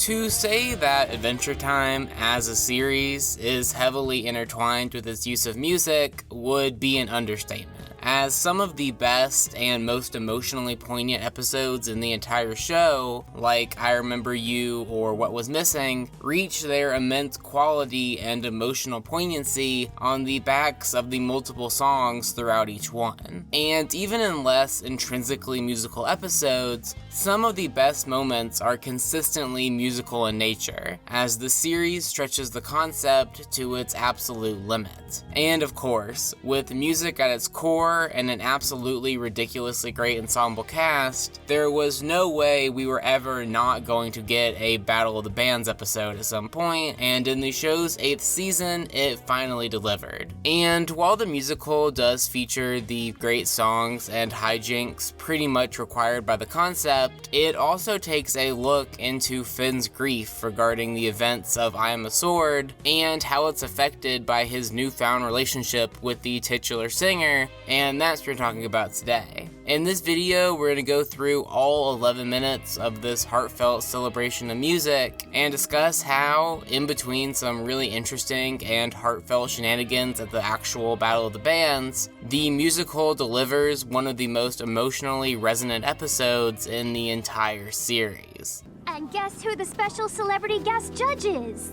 To say that Adventure Time as a series is heavily intertwined with its use of music would be an understatement, as some of the best and most emotionally poignant episodes in the entire show, like I Remember You or What Was Missing, reach their immense quality and emotional poignancy on the backs of the multiple songs throughout each one. And even in less intrinsically musical episodes, some of the best moments are consistently musical in nature, as the series stretches the concept to its absolute limit. And of course, with music at its core and an absolutely ridiculously great ensemble cast, there was no way we were ever not going to get a Battle of the Bands episode at some point, and in the show's 8th season, it finally delivered. And while the musical does feature the great songs and hijinks pretty much required by the concept, it also takes a look into Finn's grief regarding the events of I Am a Sword, and how it's affected by his newfound relationship with the titular singer, and that's what we're talking about today. In this video, we're going to go through all 11 minutes of this heartfelt celebration of music, and discuss how, in between some really interesting and heartfelt shenanigans at the actual Battle of the Bands, the musical delivers one of the most emotionally resonant episodes in the entire series. And guess who the special celebrity guest judge is?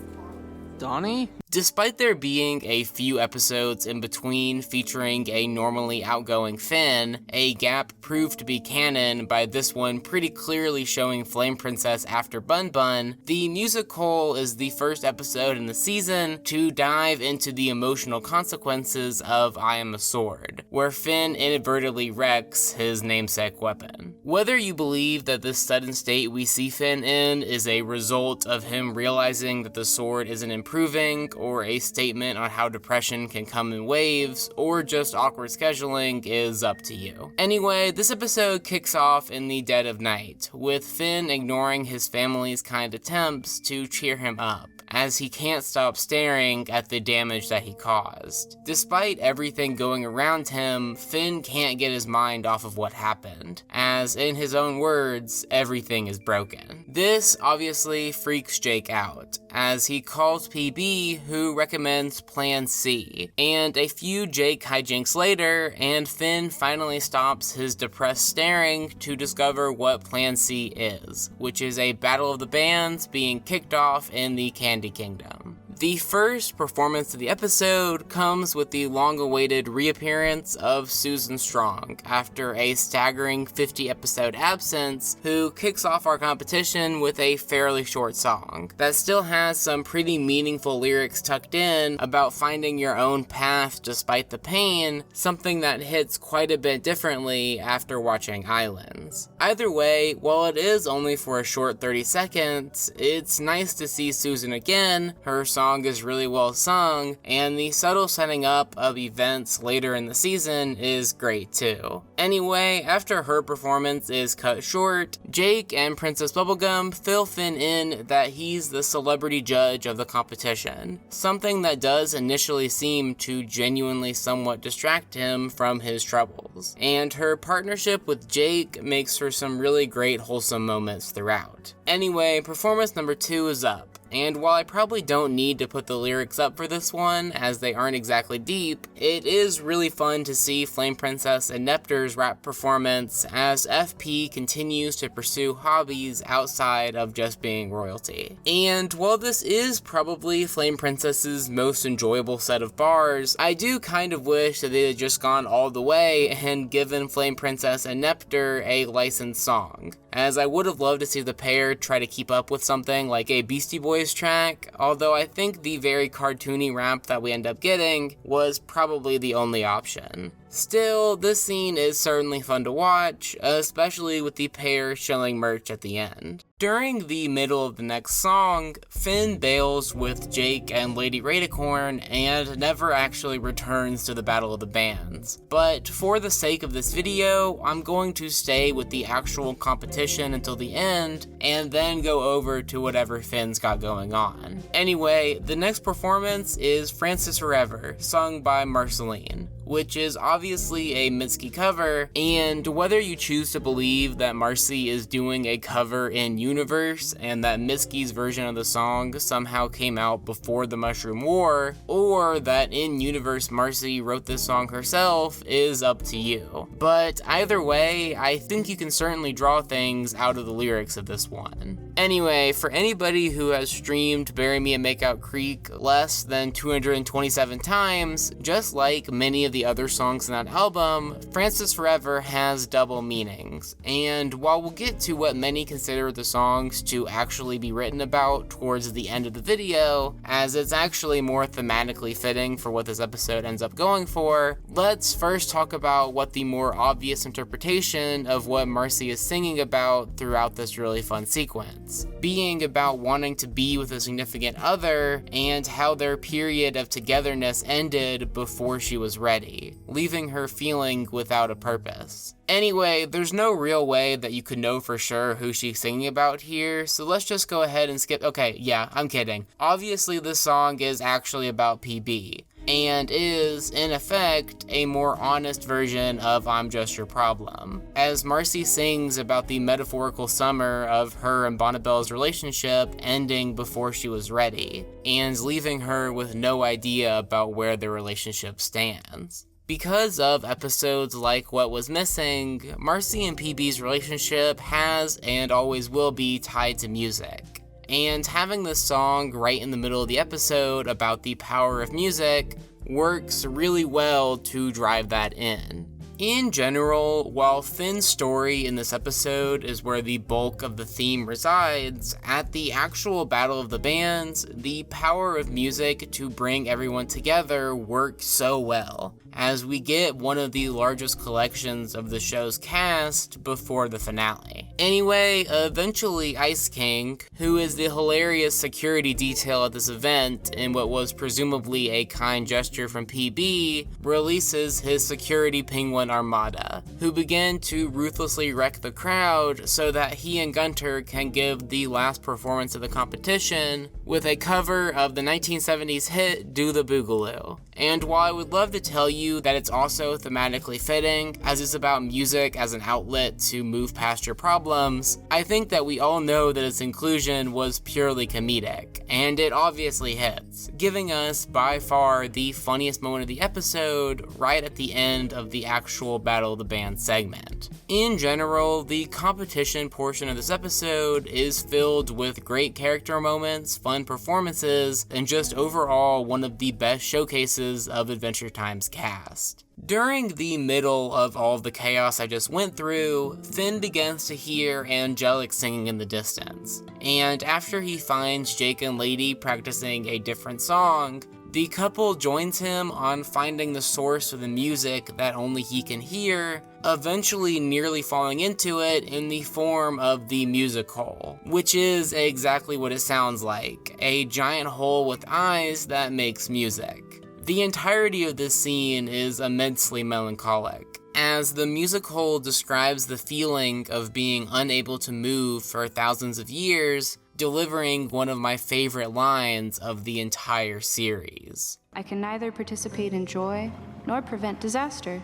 Donnie? Despite there being a few episodes in between featuring a normally outgoing Finn, a gap proved to be canon by this one pretty clearly showing Flame Princess after Bun Bun, the musical is the first episode in the season to dive into the emotional consequences of I Am a Sword, where Finn inadvertently wrecks his namesake weapon. Whether you believe that this sudden state we see Finn in is a result of him realizing that the sword isn't improving, or a statement on how depression can come in waves, or just awkward scheduling, is up to you. Anyway, this episode kicks off in the dead of night, with Finn ignoring his family's kind attempts to cheer him up, as he can't stop staring at the damage that he caused. Despite everything going around him, Finn can't get his mind off of what happened, as in his own words, everything is broken. This obviously freaks Jake out, as he calls PB, who recommends Plan C, and a few Jake hijinks later, and Finn finally stops his depressed staring to discover what Plan C is, which is a Battle of the Bands being kicked off in the Candy Kingdom. The first performance of the episode comes with the long-awaited reappearance of Susan Strong after a staggering 50-episode absence, who kicks off our competition with a fairly short song that still has some pretty meaningful lyrics tucked in about finding your own path despite the pain, something that hits quite a bit differently after watching Islands. Either way, while it is only for a short 30 seconds, it's nice to see Susan again. Her song is really well sung, and the subtle setting up of events later in the season is great too. Anyway, after her performance is cut short, Jake and Princess Bubblegum fill Finn in that he's the celebrity judge of the competition, something that does initially seem to genuinely somewhat distract him from his troubles. And her partnership with Jake makes for some really great wholesome moments throughout. Anyway, performance number 2 is up. And while I probably don't need to put the lyrics up for this one, as they aren't exactly deep, it is really fun to see Flame Princess and Nepter's rap performance as FP continues to pursue hobbies outside of just being royalty. And while this is probably Flame Princess's most enjoyable set of bars, I do kind of wish that they had just gone all the way and given Flame Princess and Nepter a licensed song, as I would have loved to see the pair try to keep up with something like a Beastie Boys track, although I think the very cartoony rap that we end up getting was probably the only option. Still, this scene is certainly fun to watch, especially with the pair showing merch at the end. During the middle of the next song, Finn bails with Jake and Lady Radicorn and never actually returns to the Battle of the Bands. But for the sake of this video, I'm going to stay with the actual competition until the end, and then go over to whatever Finn's got going on. Anyway, the next performance is Francis Forever, sung by Marceline, which is obviously a Mitski cover, and whether you choose to believe that Marcy is doing a cover in universe and that Mitski's version of the song somehow came out before the Mushroom War, or that in universe Marcy wrote this song herself, is up to you. But either way, I think you can certainly draw things out of the lyrics of this one. Anyway, for anybody who has streamed Bury Me in Makeout Creek less than 227 times, just like many of the other songs in that album, Francis Forever has double meanings. And while we'll get to what many consider the songs to actually be written about towards the end of the video, as it's actually more thematically fitting for what this episode ends up going for, let's first talk about what the more obvious interpretation of what Marcy is singing about throughout this really fun sequence, being about wanting to be with a significant other and how their period of togetherness ended before she was ready, leaving her feeling without a purpose. Anyway, there's no real way that you could know for sure who she's singing about here, so let's just go ahead and skip. Okay, yeah, I'm kidding. Obviously this song is actually about PB, and is, in effect, a more honest version of I'm Just Your Problem, as Marcy sings about the metaphorical summer of her and Bonnabelle's relationship ending before she was ready, and leaving her with no idea about where their relationship stands. Because of episodes like What Was Missing, Marcy and PB's relationship has and always will be tied to music. And having this song right in the middle of the episode about the power of music works really well to drive that in. In general, while Finn's story in this episode is where the bulk of the theme resides, at the actual Battle of the Bands, the power of music to bring everyone together works so well, as we get one of the largest collections of the show's cast before the finale. Anyway, eventually Ice King, who is the hilarious security detail at this event in what was presumably a kind gesture from PB, releases his security penguin armada, who begin to ruthlessly wreck the crowd so that he and Gunter can give the last performance of the competition with a cover of the 1970s hit Do the Boogaloo. And while I would love to tell you that it's also thematically fitting, as it's about music as an outlet to move past your problems, I think that we all know that its inclusion was purely comedic, and it obviously hits, giving us by far the funniest moment of the episode right at the end of the actual Battle of the Bands segment. In general, the competition portion of this episode is filled with great character moments, fun performances, and just overall one of the best showcases of Adventure Time's cast. During the middle of all of the chaos I just went through, Finn begins to hear angelic singing in the distance, and after he finds Jake and Lady practicing a different song, the couple joins him on finding the source of the music that only he can hear, eventually nearly falling into it in the form of the music hole, which is exactly what it sounds like, a giant hole with eyes that makes music. The entirety of this scene is immensely melancholic, as the music hole describes the feeling of being unable to move for thousands of years, delivering one of my favorite lines of the entire series. I can neither participate in joy nor prevent disaster,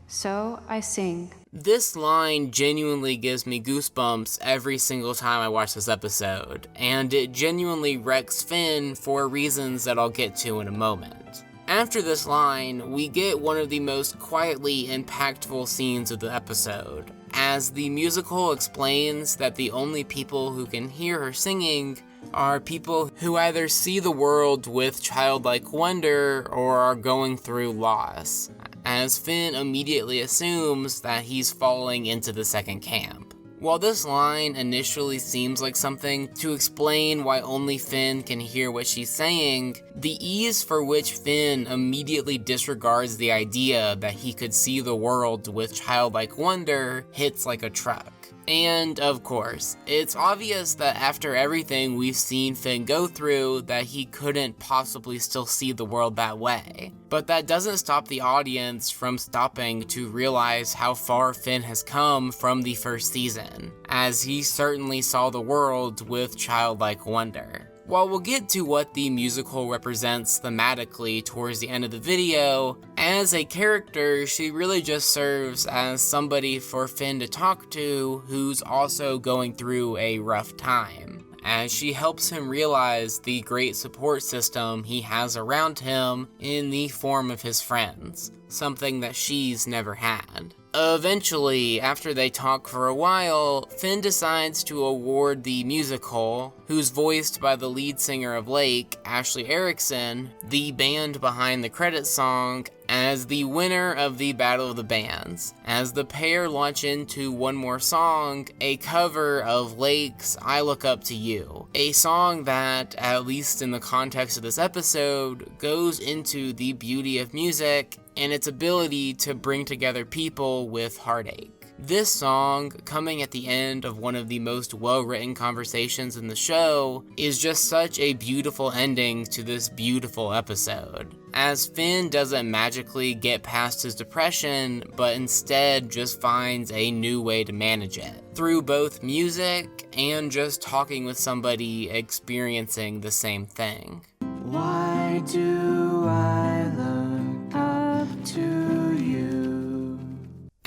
so I sing. This line genuinely gives me goosebumps every single time I watch this episode, and it genuinely wrecks Finn for reasons that I'll get to in a moment. After this line, we get one of the most quietly impactful scenes of the episode, as the musical explains that the only people who can hear her singing are people who either see the world with childlike wonder or are going through loss, as Finn immediately assumes that he's falling into the second camp. While this line initially seems like something to explain why only Finn can hear what she's saying, the ease for which Finn immediately disregards the idea that he could see the world with childlike wonder hits like a truck. And, of course, it's obvious that after everything we've seen Finn go through, that he couldn't possibly still see the world that way. But that doesn't stop the audience from stopping to realize how far Finn has come from the first season, as he certainly saw the world with childlike wonder. While we'll get to what the musical represents thematically towards the end of the video, as a character, she really just serves as somebody for Finn to talk to who's also going through a rough time, as she helps him realize the great support system he has around him in the form of his friends, something that she's never had. Eventually, after they talk for a while, Finn decides to award the musical, who's voiced by the lead singer of Lake, Ashley Erickson, the band behind the credits song, as the winner of the Battle of the Bands, as the pair launch into one more song, a cover of Lake's I Look Up to You, a song that, at least in the context of this episode, goes into the beauty of music and its ability to bring together people with heartache. This song, coming at the end of one of the most well-written conversations in the show, is just such a beautiful ending to this beautiful episode, as Finn doesn't magically get past his depression, but instead just finds a new way to manage it, through both music and just talking with somebody experiencing the same thing. Why do I look up to you?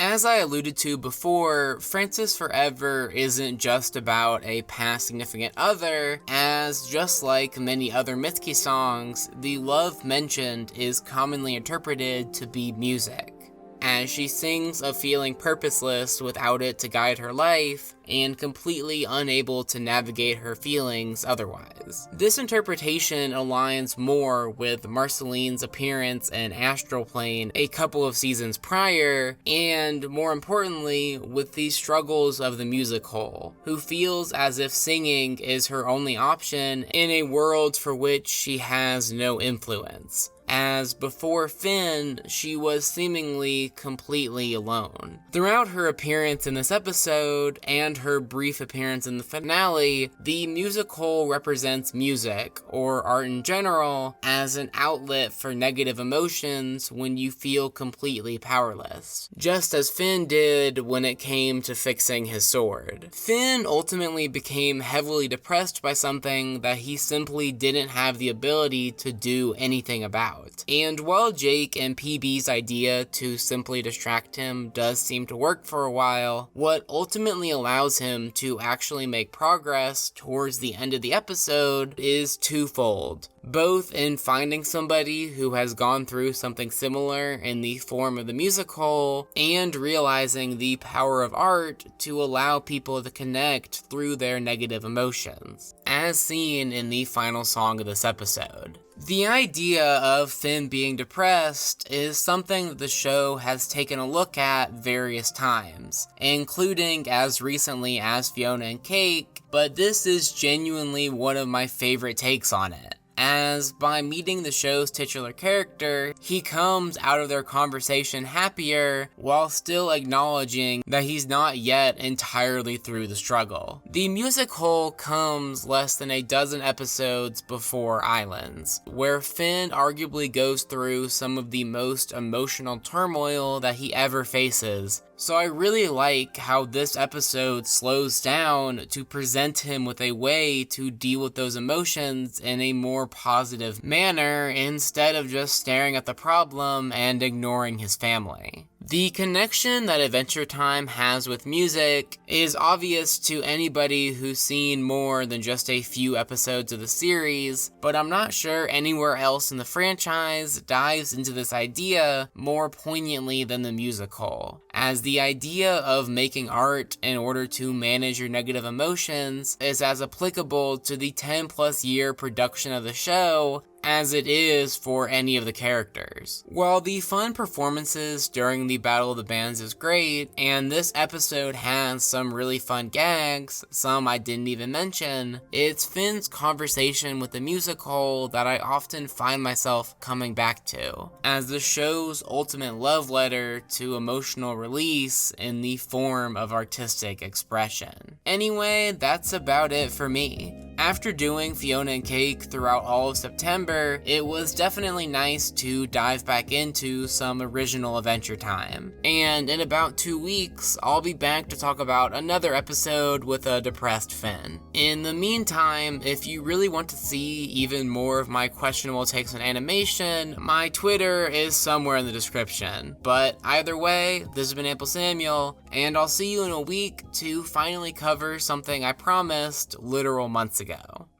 As I alluded to before, Francis Forever isn't just about a past significant other, as just like many other Mitsuki songs, the love mentioned is commonly interpreted to be music, as she sings of feeling purposeless without it to guide her life, and completely unable to navigate her feelings otherwise. This interpretation aligns more with Marceline's appearance in Astral Plane a couple of seasons prior, and more importantly, with the struggles of the musical, who feels as if singing is her only option in a world for which she has no influence, as before Finn, she was seemingly completely alone. Throughout her appearance in this episode, and her brief appearance in the finale, the musical represents music, or art in general, as an outlet for negative emotions when you feel completely powerless, just as Finn did when it came to fixing his sword. Finn ultimately became heavily depressed by something that he simply didn't have the ability to do anything about. And while Jake and PB's idea to simply distract him does seem to work for a while, what ultimately allows him to actually make progress towards the end of the episode is twofold. Both in finding somebody who has gone through something similar in the form of the musical, and realizing the power of art to allow people to connect through their negative emotions, as seen in the final song of this episode. The idea of Finn being depressed is something that the show has taken a look at various times, including as recently as Fionna and Cake, but this is genuinely one of my favorite takes on it, as by meeting the show's titular character, he comes out of their conversation happier while still acknowledging that he's not yet entirely through the struggle. The musical comes less than a dozen episodes before Islands, where Finn arguably goes through some of the most emotional turmoil that he ever faces. So I really like how this episode slows down to present him with a way to deal with those emotions in a more positive manner instead of just staring at the problem and ignoring his family. The connection that Adventure Time has with music is obvious to anybody who's seen more than just a few episodes of the series, but I'm not sure anywhere else in the franchise dives into this idea more poignantly than the musical, as the idea of making art in order to manage your negative emotions is as applicable to the 10+ year production of the show as it is for any of the characters. While the fun performances during the Battle of the Bands is great, and this episode has some really fun gags, some I didn't even mention, it's Finn's conversation with the musical that I often find myself coming back to, as the show's ultimate love letter to emotional release in the form of artistic expression. Anyway, that's about it for me. After doing Fionna and Cake throughout all of September, it was definitely nice to dive back into some original Adventure Time. And in about 2 weeks, I'll be back to talk about another episode with a depressed Finn. In the meantime, if you really want to see even more of my questionable takes on animation, my Twitter is somewhere in the description. But either way, this has been AmpleSamuel, and I'll see you in a week to finally cover something I promised literal months ago.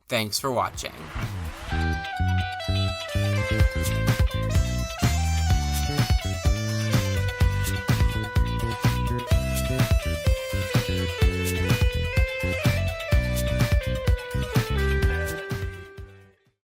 Thanks for watching.